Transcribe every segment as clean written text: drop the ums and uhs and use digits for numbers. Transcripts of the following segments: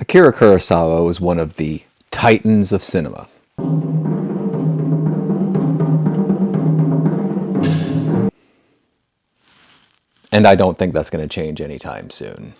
Akira Kurosawa was one of the titans of cinema. And I don't think that's going to change anytime soon.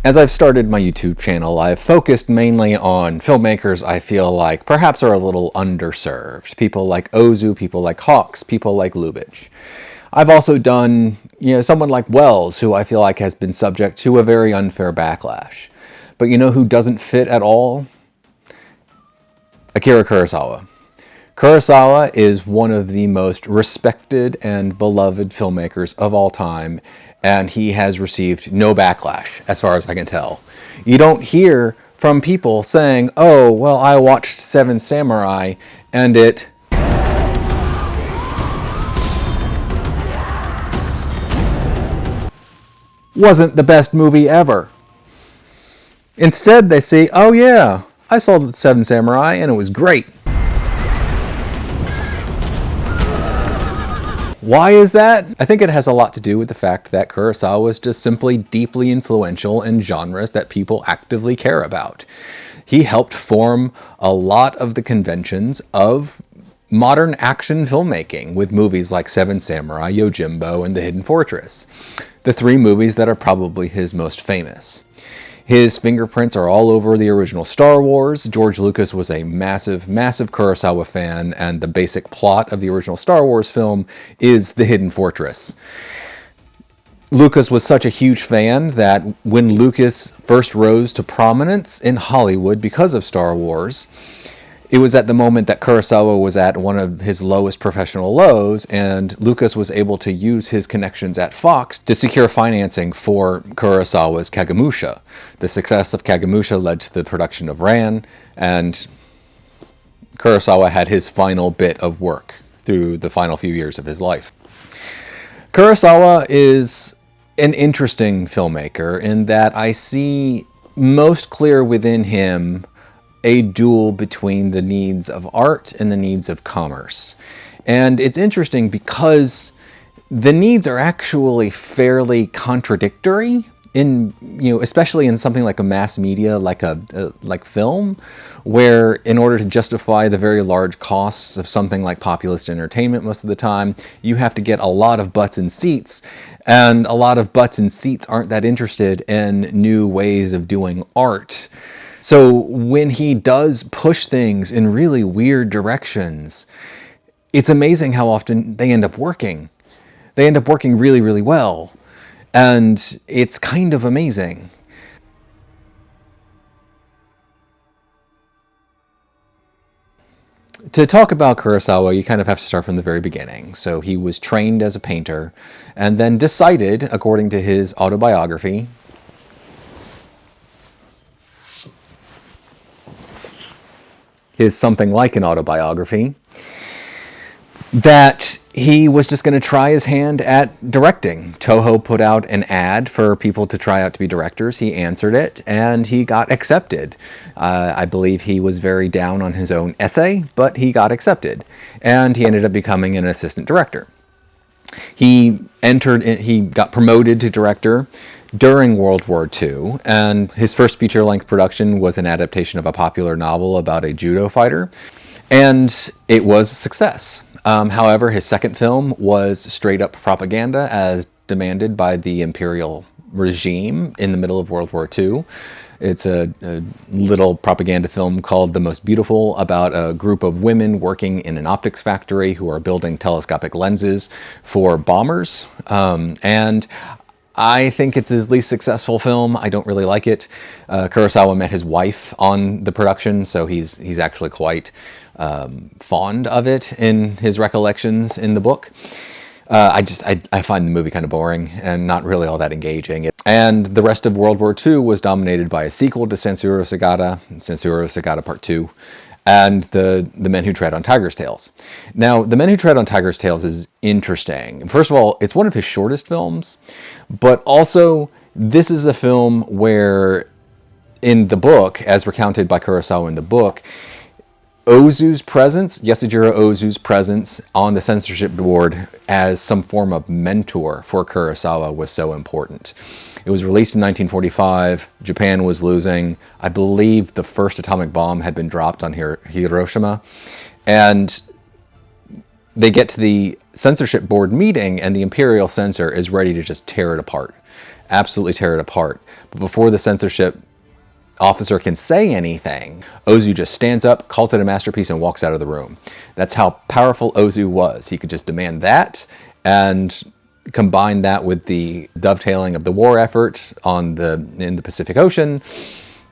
As I've started my YouTube channel, I've focused mainly on filmmakers I feel like perhaps are a little underserved. People like Ozu, people like Hawks, people like Lubitsch. I've also done, someone like Wells, who I feel like has been subject to a very unfair backlash. But you know who doesn't fit at all? Akira Kurosawa. Kurosawa is one of the most respected and beloved filmmakers of all time, and he has received no backlash, as far as I can tell. You don't hear from people saying, oh, well, I watched Seven Samurai, and it wasn't the best movie ever. Instead, they say, oh yeah, I saw the Seven Samurai, and it was great. Why is that? I think it has a lot to do with the fact that Kurosawa was just simply deeply influential in genres that people actively care about. He helped form a lot of the conventions of modern action filmmaking with movies like Seven Samurai, Yojimbo, and The Hidden Fortress, the three movies that are probably his most famous. His fingerprints are all over the original Star Wars. George Lucas was a massive, massive Kurosawa fan, and the basic plot of the original Star Wars film is The Hidden Fortress. Lucas was such a huge fan that when Lucas first rose to prominence in Hollywood because of Star Wars, it was at the moment that Kurosawa was at one of his lowest professional lows, and Lucas was able to use his connections at Fox to secure financing for Kurosawa's Kagemusha. The success of Kagemusha led to the production of Ran, and Kurosawa had his final bit of work through the final few years of his life. Kurosawa is an interesting filmmaker in that I see most clear within him a duel between the needs of art and the needs of commerce. And it's interesting because the needs are actually fairly contradictory in, especially in something like a mass media, like film, where in order to justify the very large costs of something like populist entertainment most of the time, you have to get a lot of butts in seats, and a lot of butts in seats aren't that interested in new ways of doing art. So when he does push things in really weird directions, it's amazing how often they end up working. They end up working really, really well. And it's kind of amazing. To talk about Kurosawa, you kind of have to start from the very beginning. So he was trained as a painter and then decided, according to his autobiography, his something like an autobiography, that he was just going to try his hand at directing. Toho put out an ad for people to try out to be directors. He answered it, and he got accepted. I believe he was very down on his own essay, but he got accepted, and he ended up becoming an assistant director. He got promoted to director during World War II, and his first feature-length production was an adaptation of a popular novel about a judo fighter, and it was a success. However, his second film was straight-up propaganda as demanded by the imperial regime in the middle of World War II. It's a little propaganda film called The Most Beautiful, about a group of women working in an optics factory who are building telescopic lenses for bombers. And I think it's his least successful film. I don't really like it. Kurosawa met his wife on the production, so he's actually quite fond of it in his recollections in the book. I find the movie kind of boring and not really all that engaging. And the rest of World War II was dominated by a sequel to Sensuro Sagata Part 2, and the Men Who Tread on Tiger's Tails. Now, The Men Who Tread on Tiger's Tails is interesting. First of all, it's one of his shortest films, but also this is a film where, in the book, as recounted by Kurosawa in the book, Yasujiro Ozu's presence on the censorship board as some form of mentor for Kurosawa was so important. It was released in 1945. Japan was losing. I believe the first atomic bomb had been dropped on Hiroshima. And they get to the censorship board meeting, and the imperial censor is ready to just tear it apart. Absolutely tear it apart. But before the censorship officer can say anything, Ozu just stands up, calls it a masterpiece, and walks out of the room. That's how powerful Ozu was. He could just demand that, and combine that with the dovetailing of the war effort in the Pacific Ocean.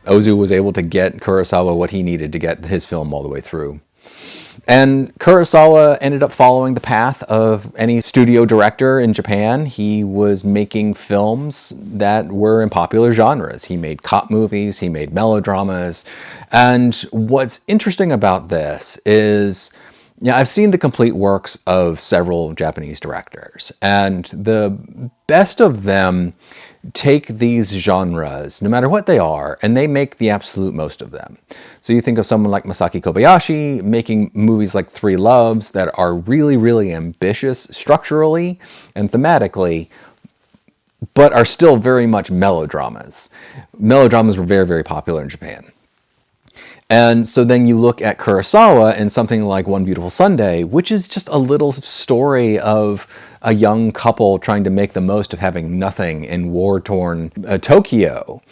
Ozu was able to get Kurosawa what he needed to get his film all the way through. And Kurosawa ended up following the path of any studio director in Japan. He was making films that were in popular genres. He made cop movies, he made melodramas. And what's interesting about this is, I've seen the complete works of several Japanese directors, and the best of them take these genres, no matter what they are, and they make the absolute most of them. So you think of someone like Masaki Kobayashi making movies like Three Loves that are really, really ambitious structurally and thematically, but are still very much melodramas. Melodramas were very, very popular in Japan. And so then you look at Kurosawa and something like One Beautiful Sunday, which is just a little story of a young couple trying to make the most of having nothing in war-torn Tokyo.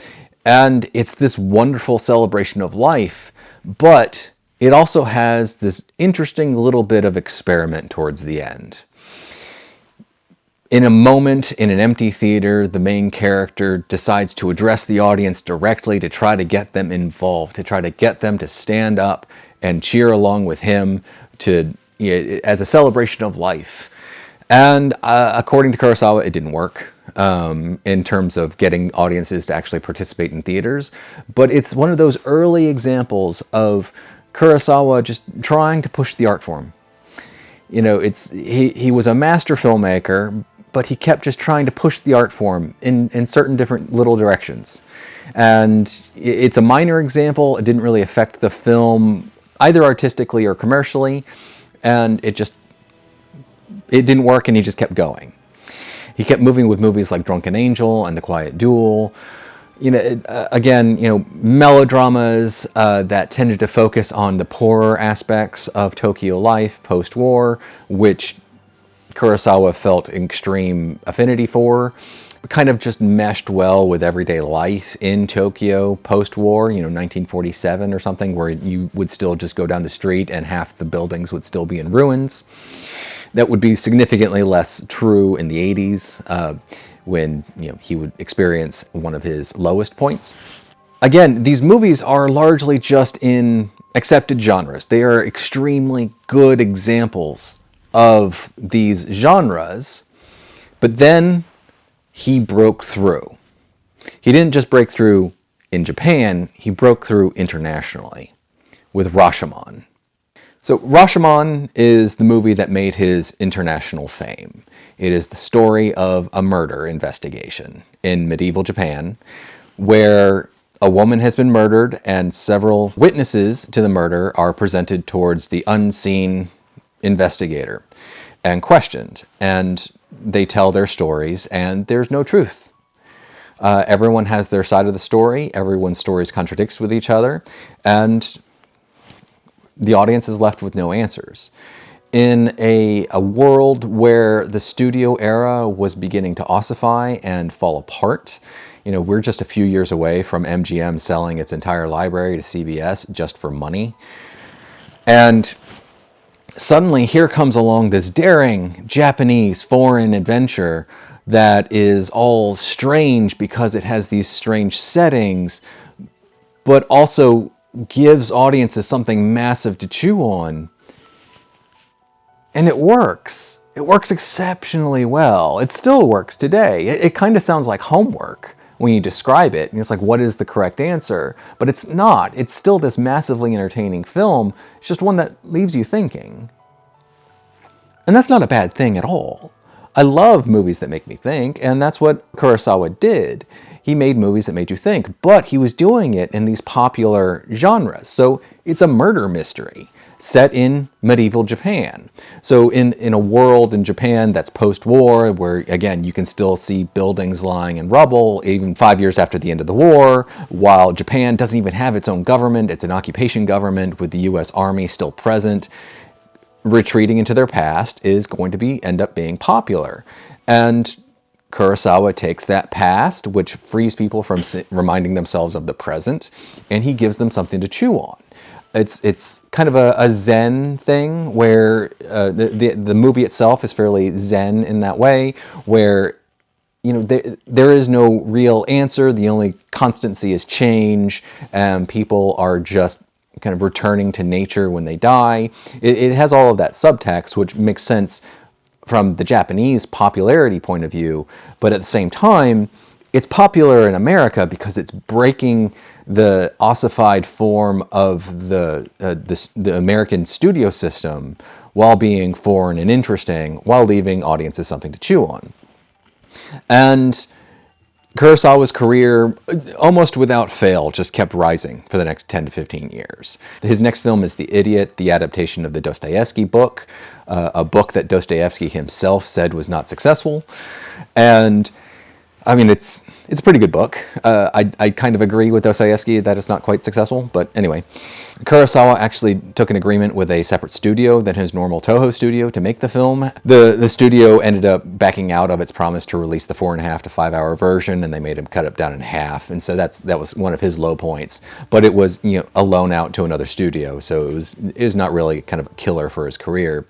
And it's this wonderful celebration of life, but it also has this interesting little bit of experiment towards the end. In a moment in an empty theater, the main character decides to address the audience directly to try to get them involved, to try to get them to stand up and cheer along with him as a celebration of life. And according to Kurosawa, it didn't work in terms of getting audiences to actually participate in theaters. But it's one of those early examples of Kurosawa just trying to push the art form. He was a master filmmaker, but he kept just trying to push the art form in certain different little directions. And it's a minor example. It didn't really affect the film either artistically or commercially. And it didn't work, and he just kept going. He kept moving with movies like Drunken Angel and The Quiet Duel. Melodramas that tended to focus on the poorer aspects of Tokyo life post-war, which Kurosawa felt extreme affinity for, kind of just meshed well with everyday life in Tokyo post-war, 1947 or something, where you would still just go down the street and half the buildings would still be in ruins. That would be significantly less true in the 80s, when he would experience one of his lowest points. Again, these movies are largely just in accepted genres. They are extremely good examples of these genres, but then he broke through. He didn't just break through in Japan, he broke through internationally with Rashomon. So Rashomon is the movie that made his international fame. It is the story of a murder investigation in medieval Japan, where a woman has been murdered and several witnesses to the murder are presented towards the unseen investigator and questioned. And they tell their stories, and there's no truth. Everyone has their side of the story. Everyone's stories contradicts with each other, and the audience is left with no answers. In a world where the studio era was beginning to ossify and fall apart, we're just a few years away from MGM selling its entire library to CBS just for money. And suddenly here comes along this daring Japanese foreign adventure that is all strange because it has these strange settings, but also gives audiences something massive to chew on. And it works. It works exceptionally well. It still works today. It kind of sounds like homework when you describe it. And it's like, what is the correct answer? But it's not. It's still this massively entertaining film. It's just one that leaves you thinking. And that's not a bad thing at all. I love movies that make me think, and that's what Kurosawa did. He made movies that made you think, but he was doing it in these popular genres. So it's a murder mystery set in medieval Japan. So in a world in Japan that's post-war, where again, you can still see buildings lying in rubble, even 5 years after the end of the war, while Japan doesn't even have its own government. It's an occupation government with the US Army still present. Retreating into their past is going to end up being popular. And Kurosawa takes that past, which frees people from reminding themselves of the present, and he gives them something to chew on. It's kind of a Zen thing where the movie itself is fairly Zen in that way, where there is no real answer. The only constancy is change, and people are just kind of returning to nature when they die. It has all of that subtext, which makes sense from the Japanese popularity point of view, but at the same time, it's popular in America because it's breaking the ossified form of the American studio system while being foreign and interesting, while leaving audiences something to chew on. And Kurosawa's career, almost without fail, just kept rising for the next 10 to 15 years. His next film is The Idiot, the adaptation of the Dostoevsky book, a book that Dostoevsky himself said was not successful. And I mean, it's a pretty good book. I kind of agree with Dostoevsky that it's not quite successful, but anyway. Kurosawa actually took an agreement with a separate studio than his normal Toho studio to make the film. The studio ended up backing out of its promise to release the 4.5 to 5 hour version, and they made him cut it down in half. And so that was one of his low points. But it was a loan out to another studio, so it was not really kind of a killer for his career.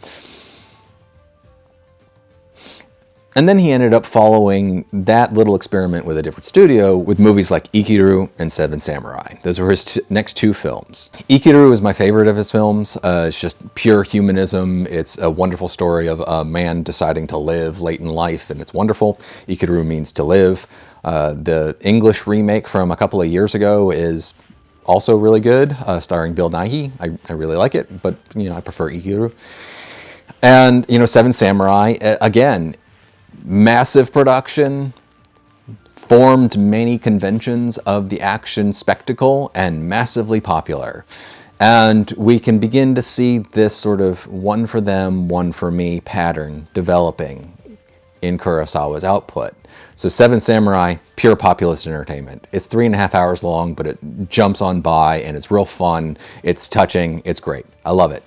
And then he ended up following that little experiment with a different studio with movies like Ikiru and Seven Samurai. Those were his next two films. Ikiru is my favorite of his films. It's just pure humanism. It's a wonderful story of a man deciding to live late in life, and it's wonderful. Ikiru means to live. The English remake from a couple of years ago is also really good, starring Bill Nighy. I really like it, but I prefer Ikiru. And Seven Samurai, again, massive production, formed many conventions of the action spectacle, and massively popular. And we can begin to see this sort of one for them, one for me pattern developing in Kurosawa's output. So Seven Samurai, pure populist entertainment. It's 3.5 hours long, but it jumps on by, and it's real fun. It's touching. It's great. I love it.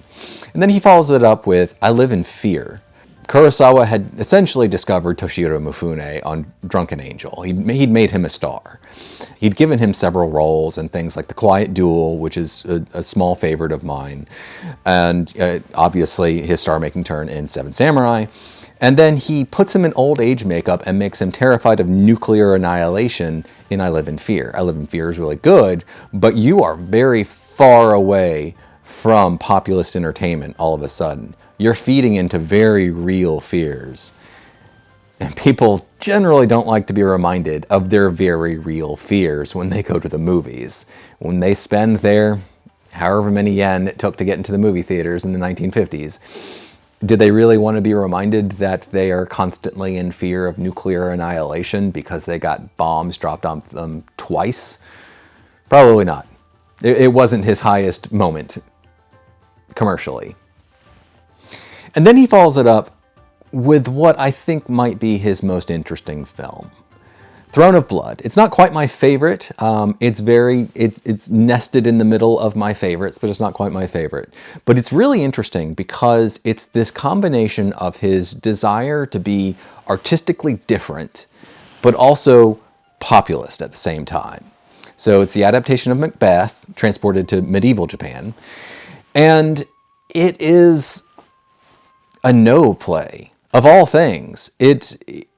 And then he follows it up with I Live in Fear. Kurosawa had essentially discovered Toshiro Mifune on Drunken Angel. He'd made him a star. He'd given him several roles in things like The Quiet Duel, which is a small favorite of mine, and obviously his star-making turn in Seven Samurai. And then he puts him in old age makeup and makes him terrified of nuclear annihilation in I Live in Fear. I Live in Fear is really good, but you are very far away from populist entertainment all of a sudden. You're feeding into very real fears. And people generally don't like to be reminded of their very real fears when they go to the movies. When they spend their however many yen it took to get into the movie theaters in the 1950s, do they really want to be reminded that they are constantly in fear of nuclear annihilation because they got bombs dropped on them twice? Probably not. It wasn't his highest moment commercially. And then he follows it up with what I think might be his most interesting film, Throne of Blood. It's not quite my favorite. It's nested in the middle of my favorites, but it's not quite my favorite. But it's really interesting because it's this combination of his desire to be artistically different, but also populist at the same time. So it's the adaptation of Macbeth, transported to medieval Japan. And it is a no play. Of all things, it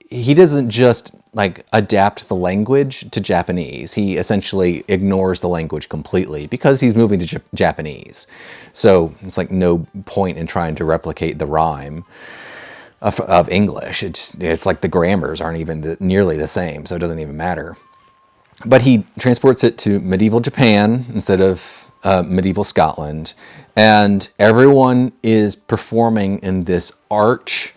he doesn't just like adapt the language to Japanese. He essentially ignores the language completely because he's moving to Japanese. So it's like no point in trying to replicate the rhyme of English. It's like the grammars aren't even nearly the same, so it doesn't even matter. But he transports it to medieval Japan instead of medieval Scotland, and everyone is performing in this arch,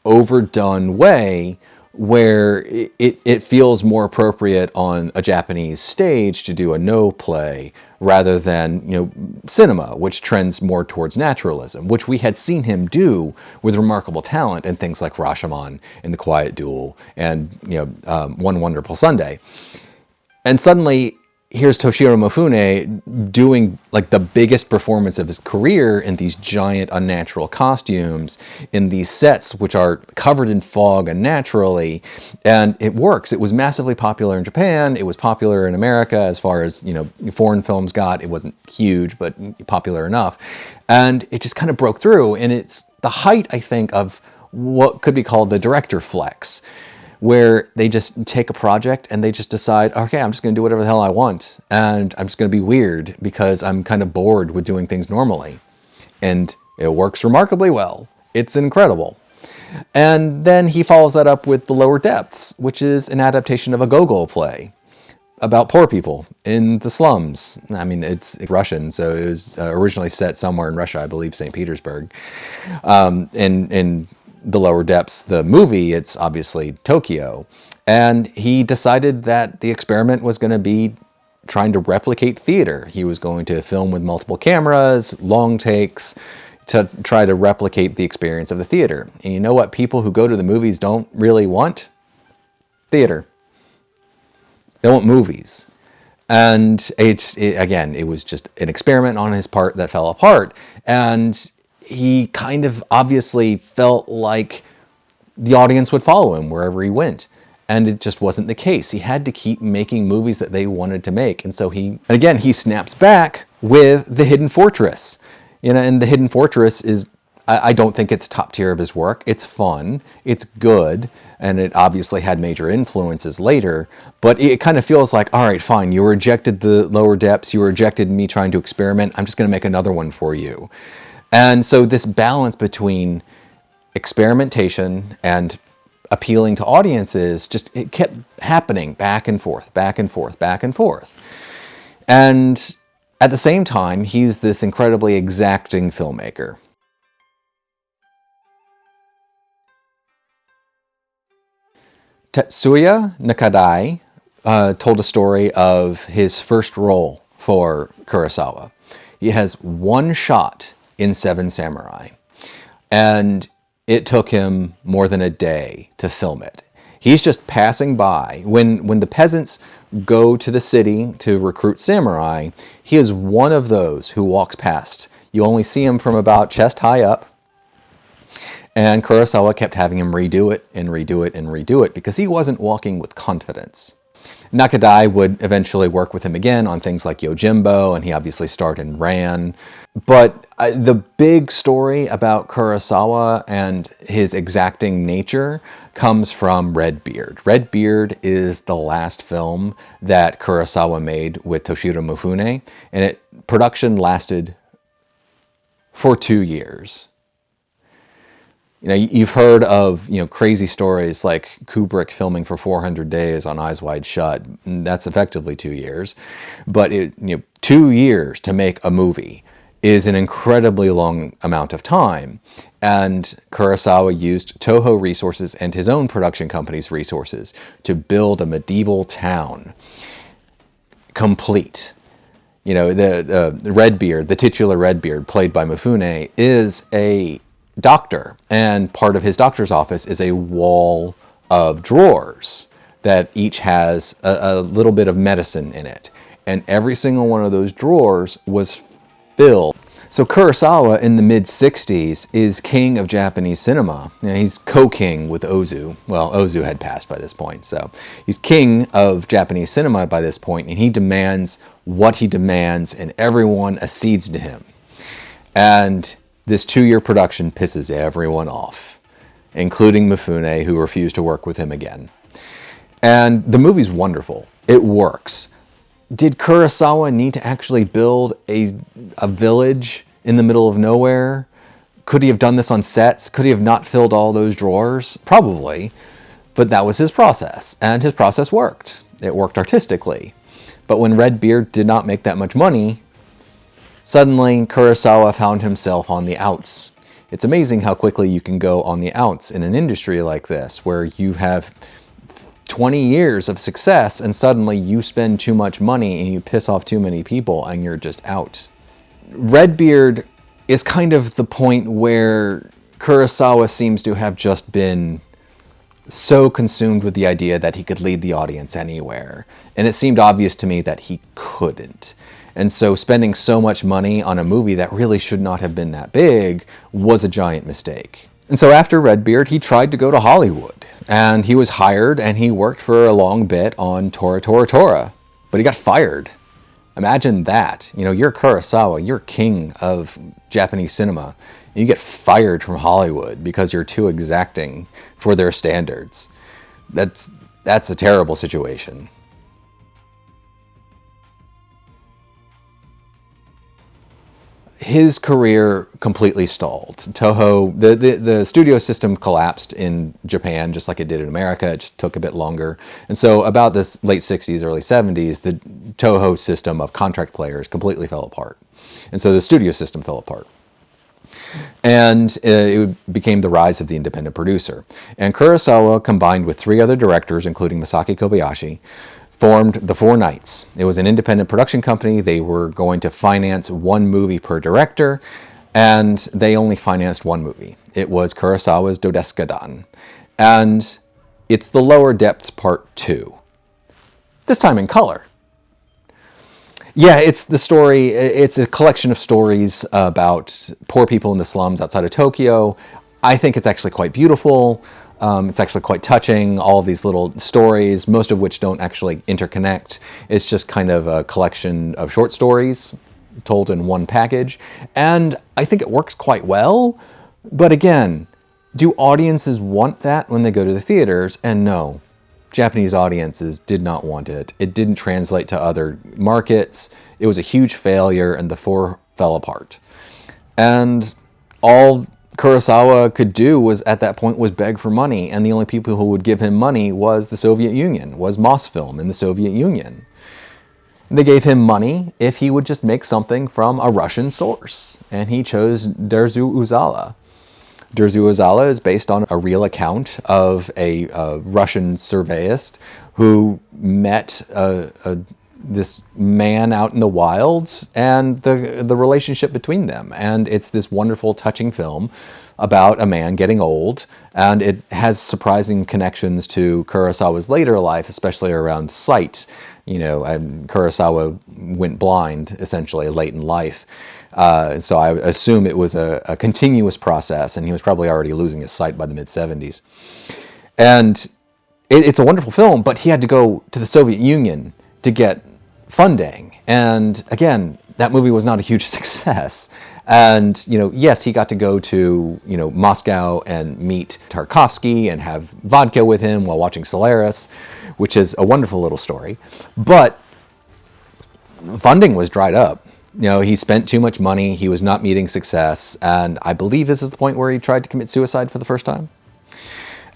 overdone way where it feels more appropriate on a Japanese stage to do a no play rather than, you know, cinema, which trends more towards naturalism, which we had seen him do with remarkable talent in things like Rashomon and The Quiet Duel and, you know, One Wonderful Sunday. And suddenly, here's Toshiro Mifune doing like the biggest performance of his career in these giant unnatural costumes, in these sets which are covered in fog unnaturally, and it works. It was massively popular in Japan. It was popular in America as far as, you know, foreign films got. It wasn't huge, but popular enough. And it just kind of broke through, and it's the height, I think, of what could be called the director flex, where they just take a project and they just decide, okay, I'm just going to do whatever the hell I want. And I'm just going to be weird because I'm kind of bored with doing things normally. And it works remarkably well. It's incredible. And then he follows that up with The Lower Depths, which is an adaptation of a Gogol play about poor people in the slums. I mean, it's Russian, so it was originally set somewhere in Russia, I believe St. Petersburg. And The Lower Depths, the movie, it's obviously Tokyo. And he decided that the experiment was going to be trying to replicate theater. He was going to film with multiple cameras, long takes, to try to replicate the experience of the theater. And you know what people who go to the movies don't really want? Theater. They want movies. And again, it was just an experiment on his part that fell apart. And he kind of obviously felt like the audience would follow him wherever he went. And it just wasn't the case. He had to keep making movies that they wanted to make. And so he snaps back with The Hidden Fortress. You know, and The Hidden Fortress is, I don't think it's top tier of his work. It's fun, it's good, and it obviously had major influences later, but it kind of feels like, all right, fine, you rejected The Lower Depths, you rejected me trying to experiment, I'm just gonna make another one for you. And so this balance between experimentation and appealing to audiences, it kept happening back and forth, back and forth, back and forth. And at the same time, he's this incredibly exacting filmmaker. Tetsuya Nakadai told a story of his first role for Kurosawa. He has one shot in Seven Samurai, and it took him more than a day to film it. He's just passing by. When the peasants go to the city to recruit samurai, he is one of those who walks past. You only see him from about chest high up. And Kurosawa kept having him redo it and redo it and redo it because he wasn't walking with confidence. Nakadai would eventually work with him again on things like Yojimbo, and he obviously starred in Ran. But the big story about Kurosawa and his exacting nature comes from Red Beard. Red Beard is the last film that Kurosawa made with Toshiro Mifune, and production lasted for 2 years. You know, you've heard of, crazy stories like Kubrick filming for 400 days on Eyes Wide Shut. That's effectively 2 years. But 2 years to make a movie is an incredibly long amount of time. And Kurosawa used Toho resources and his own production company's resources to build a medieval town complete. The Redbeard, the titular Redbeard, played by Mifune, is a doctor, and part of his doctor's office is a wall of drawers that each has a little bit of medicine in it, and every single one of those drawers was filled. So Kurosawa in the mid-60s is king of Japanese cinema. He's co-king with Ozu. Well, Ozu had passed by this point, so he's king of Japanese cinema by this point, and he demands what he demands, and everyone accedes to him. And this 2-year production pisses everyone off. including Mifune, who refused to work with him again. And the movie's wonderful. It works. Did Kurosawa need to actually build a village in the middle of nowhere? Could he have done this on sets? Could he have not filled all those drawers? Probably. But that was his process, and his process worked. It worked artistically. But when Redbeard did not make that much money, suddenly Kurosawa found himself on the outs. It's amazing how quickly you can go on the outs in an industry like this, where you have 20 years of success and suddenly you spend too much money and you piss off too many people and you're just out. Redbeard is kind of the point where Kurosawa seems to have just been so consumed with the idea that he could lead the audience anywhere. And it seemed obvious to me that he couldn't. And so spending so much money on a movie that really should not have been that big was a giant mistake. And so after Redbeard, he tried to go to Hollywood. And he was hired and he worked for a long bit on Tora Tora Tora. But he got fired. Imagine that. You know, you're Kurosawa, you're king of Japanese cinema. And you get fired from Hollywood because you're too exacting for their standards. That's a terrible situation. His career completely stalled. Toho, the studio system collapsed in Japan just like it did in America. It just took a bit longer. And so about this late 60s, early 70s, the Toho system of contract players completely fell apart. And so the studio system fell apart. And it became the rise of the independent producer. And Kurosawa, combined with 3 other directors, including Masaki Kobayashi, formed the Four Knights. It was an independent production company. They were going to finance 1 movie per director, and they only financed 1 movie. It was Kurosawa's Dodeskadan. And it's The Lower Depths Part 2. This time in color. Yeah, it's the story, it's a collection of stories about poor people in the slums outside of Tokyo. I think it's actually quite beautiful. It's actually quite touching, all of these little stories, most of which don't actually interconnect. It's just kind of a collection of short stories told in one package. And I think it works quite well. But again, do audiences want that when they go to the theaters? And no, Japanese audiences did not want it. It didn't translate to other markets. It was a huge failure, and the four fell apart. And all Kurosawa could do was, at that point, was beg for money, and the only people who would give him money was the Soviet Union, was Mosfilm in the Soviet Union. They gave him money if he would just make something from a Russian source, and he chose Derzu Uzala. Derzu Uzala is based on a real account of a Russian surveyist who met this man out in the wilds, and the relationship between them. And it's this wonderful, touching film about a man getting old, and it has surprising connections to Kurosawa's later life, especially around sight. You know, Kurosawa went blind, essentially, late in life. So I assume it was a continuous process, and he was probably already losing his sight by the mid-70s. And it's a wonderful film, but he had to go to the Soviet Union to get funding. And again, that movie was not a huge success. And, you know, yes, he got to go to, you know, Moscow and meet Tarkovsky and have vodka with him while watching Solaris, which is a wonderful little story. But funding was dried up. You know, he spent too much money, he was not meeting success, and I believe this is the point where he tried to commit suicide for the first time.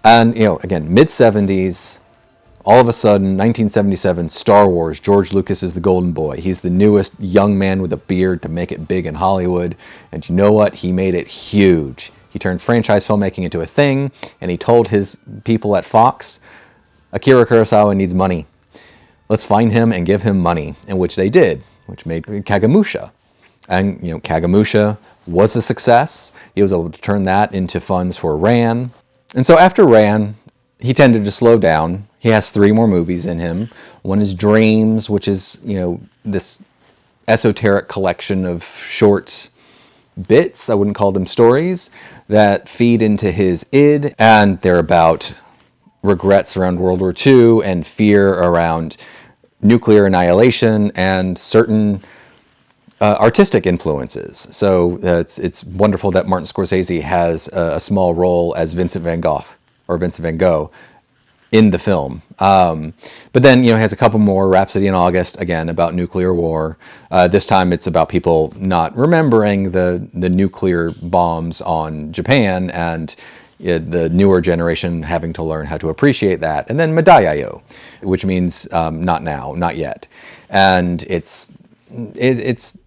And, you know, again, mid-70s, all of a sudden, 1977, Star Wars, George Lucas is the golden boy. He's the newest young man with a beard to make it big in Hollywood. And you know what? He made it huge. He turned franchise filmmaking into a thing, and he told his people at Fox, Akira Kurosawa needs money. Let's find him and give him money, and which they did, which made Kagemusha. And, you know, Kagemusha was a success. He was able to turn that into funds for Ran. And so after Ran, he tended to slow down. He has 3 more movies in him. One is Dreams, which is, you know, this esoteric collection of short bits, I wouldn't call them stories, that feed into his id, and they're about regrets around World War II and fear around nuclear annihilation and certain artistic influences. So it's wonderful that Martin Scorsese has a small role as Vincent van Gogh or Vincent van Gogh in the film. But then, has a couple more. Rhapsody in August, again, about nuclear war. This time it's about people not remembering the nuclear bombs on Japan and the newer generation having to learn how to appreciate that. And then Madayayo, which means not now, not yet. And it's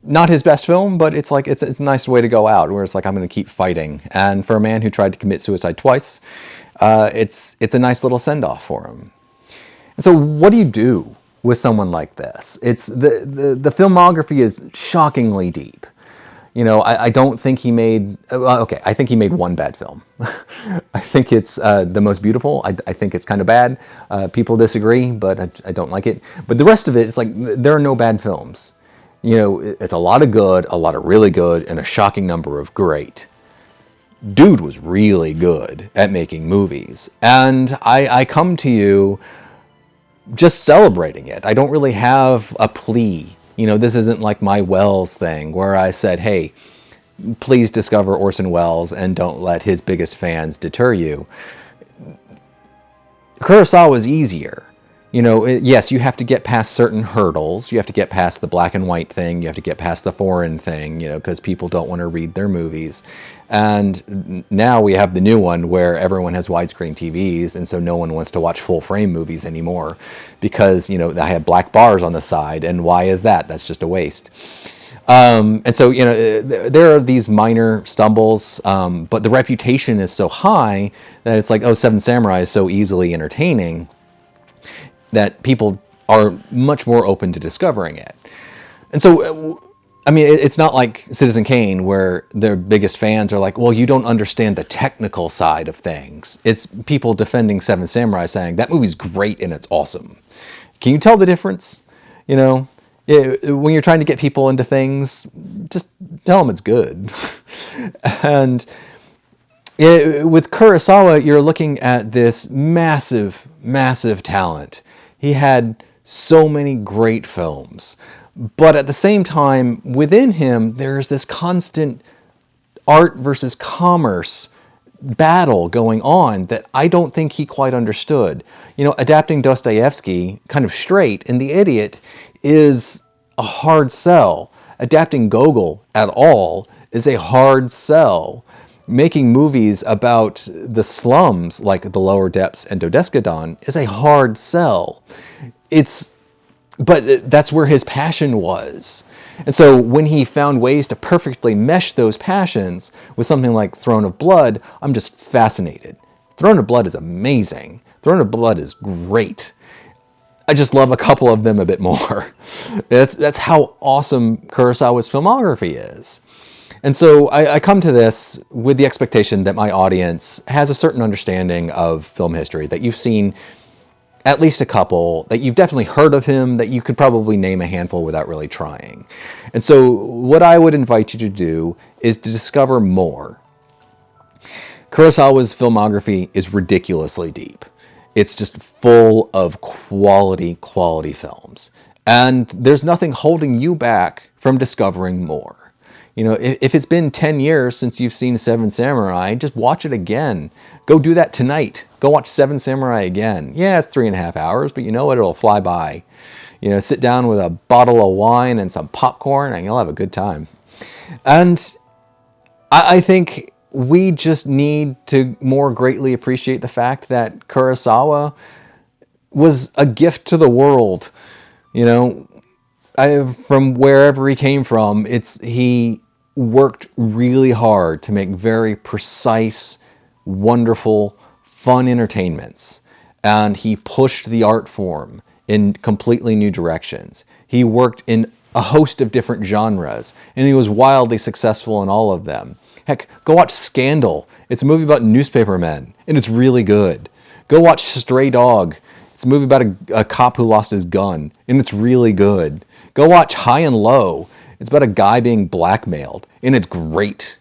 not his best film, but it's a nice way to go out, where it's like, I'm going to keep fighting. And for a man who tried to commit suicide twice, it's a nice little send-off for him. And so what do you do with someone like this? It's the filmography is shockingly deep. I don't think he made... I think he made one bad film. I think it's The Most Beautiful. I think it's kind of bad. People disagree, but I don't like it. But the rest of it, it's like, there are no bad films. It's a lot of good, a lot of really good, and a shocking number of great. Dude was really good at making movies. And I come to you just celebrating it. I don't really have a plea. This isn't like my Welles thing where I said, hey, please discover Orson Welles and don't let his biggest fans deter you. Kurosawa is easier. Yes, you have to get past certain hurdles. You have to get past the black and white thing. You have to get past the foreign thing, because people don't want to read their movies. And now we have the new one where everyone has widescreen TVs, and so no one wants to watch full-frame movies anymore because, I have black bars on the side, and why is that? That's just a waste. And so, there are these minor stumbles, but the reputation is so high that it's like, oh, Seven Samurai is so easily entertaining that people are much more open to discovering it. And so, it's not like Citizen Kane where their biggest fans are like, well, you don't understand the technical side of things. It's people defending Seven Samurai saying, that movie's great and it's awesome. Can you tell the difference? When you're trying to get people into things, just tell them it's good. And with Kurosawa, you're looking at this massive, massive talent. He had so many great films. But at the same time, within him, there's this constant art versus commerce battle going on that I don't think he quite understood. Adapting Dostoevsky kind of straight in The Idiot is a hard sell. Adapting Gogol at all is a hard sell. Making movies about the slums like The Lower Depths and Dodescadon is a hard sell. But that's where his passion was. And so when he found ways to perfectly mesh those passions with something like Throne of Blood, I'm just fascinated. Throne of Blood is amazing. Throne of Blood is great. I just love a couple of them a bit more. That's how awesome Kurosawa's filmography is. And so I come to this with the expectation that my audience has a certain understanding of film history, that you've seen at least a couple, that you've definitely heard of him, that you could probably name a handful without really trying. And so what I would invite you to do is to discover more. Kurosawa's filmography is ridiculously deep. It's just full of quality films. And there's nothing holding you back from discovering more. If it's been 10 years since you've seen Seven Samurai, just watch it again. Go do that tonight. Go watch Seven Samurai again. Yeah, it's 3.5 hours, but you know what? It'll fly by. Sit down with a bottle of wine and some popcorn and you'll have a good time. And I think we just need to more greatly appreciate the fact that Kurosawa was a gift to the world. From wherever he came from, he worked really hard to make very precise, wonderful, fun entertainments. And he pushed the art form in completely new directions. He worked in a host of different genres, and he was wildly successful in all of them. Heck, go watch Scandal. It's a movie about newspapermen, and it's really good. Go watch Stray Dog. It's a movie about a cop who lost his gun, and it's really good. Go watch High and Low. It's about a guy being blackmailed, and it's great.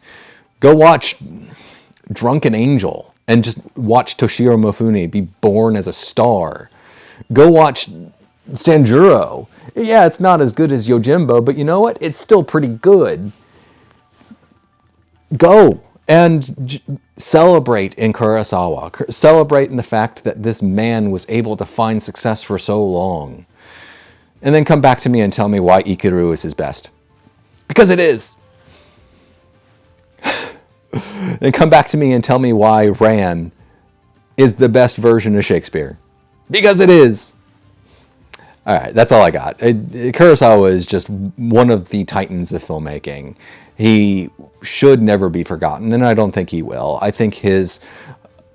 Go watch Drunken Angel, and just watch Toshiro Mifune be born as a star. Go watch Sanjuro, Yeah, it's not as good as Yojimbo, but you know what? It's still pretty good. Go and celebrate in Kurosawa. Celebrate in the fact that this man was able to find success for so long. And then come back to me and tell me why Ikiru is his best. Because it is. Then come back to me and tell me why Ran is the best version of Shakespeare. Because it is. All right, that's all I got. Kurosawa is just one of the titans of filmmaking. He should never be forgotten, and I don't think he will. I think his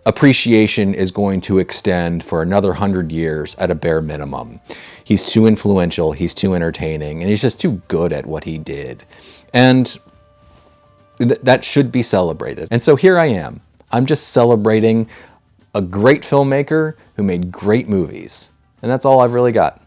appreciation is going to extend for another 100 years at a bare minimum. He's too influential, he's too entertaining, and he's just too good at what he did. And that should be celebrated. And so here I am. I'm just celebrating a great filmmaker who made great movies. And that's all I've really got.